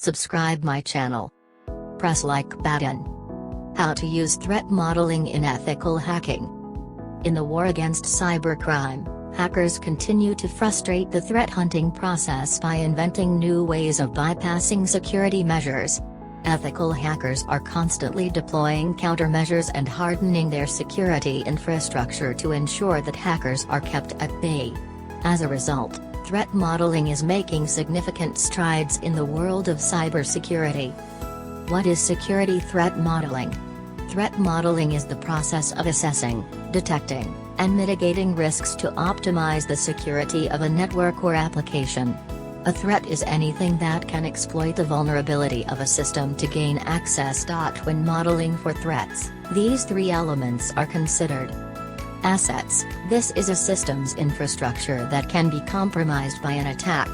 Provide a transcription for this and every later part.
Subscribe my channel. Press like button. How to use threat modeling in ethical hacking. In the war against cybercrime, hackers continue to frustrate the threat hunting process by inventing new ways of bypassing security measures. Ethical hackers are constantly deploying countermeasures and hardening their security infrastructure to ensure that hackers are kept at bay. As a result, threat modeling is making significant strides in the world of cybersecurity. What is security threat modeling? Threat modeling is the process of assessing, detecting, and mitigating risks to optimize the security of a network or application. A threat is anything that can exploit the vulnerability of a system to gain access. When modeling for threats, these three elements are considered. Assets: this is a system's infrastructure that can be compromised by an attack.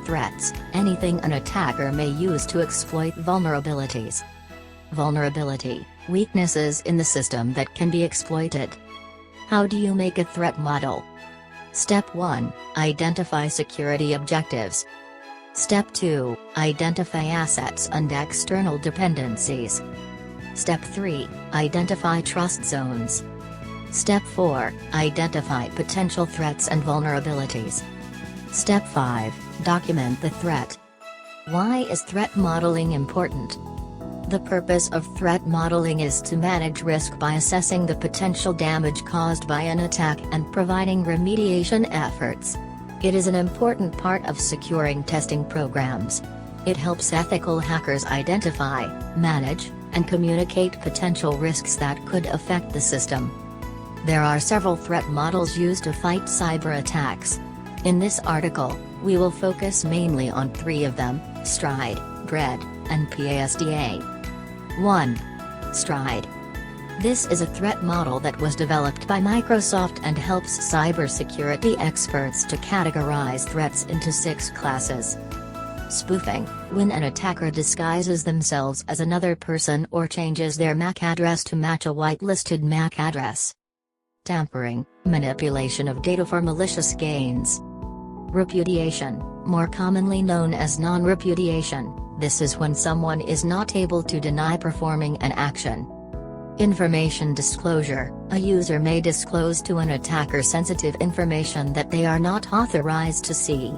Threats: anything an attacker may use to exploit vulnerabilities. Vulnerability: weaknesses in the system that can be exploited. How do you make a threat model? Step 1. Identify security objectives. Step 2. Identify assets and external dependencies. Step 3. Identify trust zones. Step 4. Identify potential threats and vulnerabilities. Step 5. Document the threat. Why is threat modeling important? The purpose of threat modeling is to manage risk by assessing the potential damage caused by an attack and providing remediation efforts. It is an important part of securing testing programs. It helps ethical hackers identify, manage, and communicate potential risks that could affect the system. There are several threat models used to fight cyber attacks. In this article, we will focus mainly on three of them: STRIDE, DREAD, and PASDA. 1. STRIDE. This is a threat model that was developed by Microsoft and helps cybersecurity experts to categorize threats into 6 classes. Spoofing: when an attacker disguises themselves as another person or changes their MAC address to match a whitelisted MAC address. Tampering: manipulation of data for malicious gains. Repudiation, more commonly known as non-repudiation. This is when someone is not able to deny performing an action. Information disclosure: a user may disclose to an attacker sensitive information that they are not authorized to see.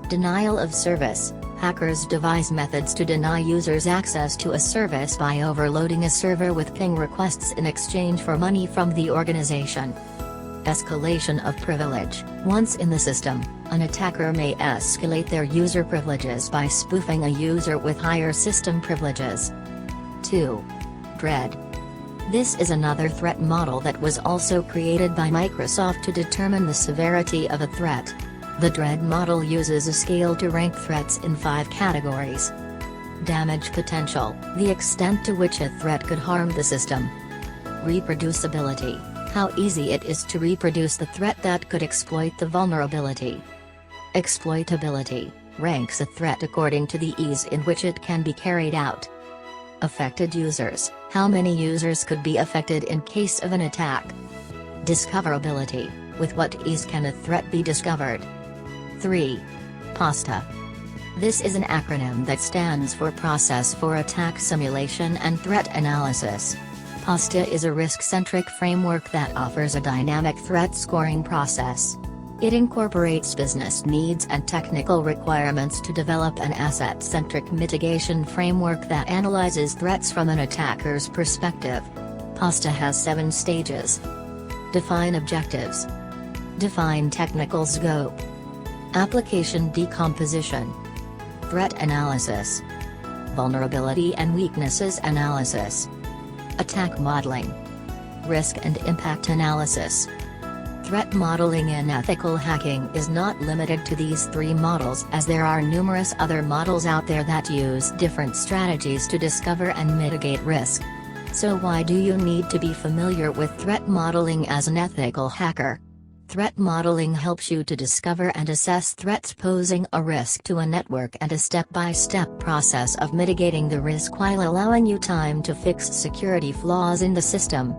Denial of service: hackers devise methods to deny users access to a service by overloading a server with ping requests in exchange for money from the organization. Escalation of privilege: once in the system, an attacker may escalate their user privileges by spoofing a user with higher system privileges. 2. DREAD. This is another threat model that was also created by Microsoft to determine the severity of a threat. The DREAD model uses a scale to rank threats in 5 categories. Damage potential: the extent to which a threat could harm the system. Reproducibility: how easy it is to reproduce the threat that could exploit the vulnerability. Exploitability: ranks a threat according to the ease in which it can be carried out. Affected users: how many users could be affected in case of an attack. Discoverability: with what ease can a threat be discovered. 3. PASDA. This is an acronym that stands for Process for Attack Simulation and Threat Analysis. PASDA is a risk-centric framework that offers a dynamic threat scoring process. It incorporates business needs and technical requirements to develop an asset-centric mitigation framework that analyzes threats from an attacker's perspective. PASDA has 7 stages. Define objectives. Define technical scope. Application decomposition. Threat analysis. Vulnerability and weaknesses analysis. Attack modeling. Risk and impact analysis. Threat modeling in ethical hacking is not limited to these 3 models, as there are numerous other models out there that use different strategies to discover and mitigate risk. So why do you need to be familiar with threat modeling as an ethical hacker? Threat modeling helps you to discover and assess threats posing a risk to a network and a step-by-step process of mitigating the risk while allowing you time to fix security flaws in the system.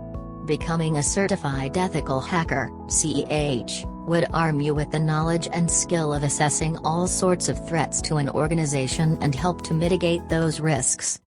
Becoming a certified ethical hacker (CEH) would arm you with the knowledge and skill of assessing all sorts of threats to an organization and help to mitigate those risks.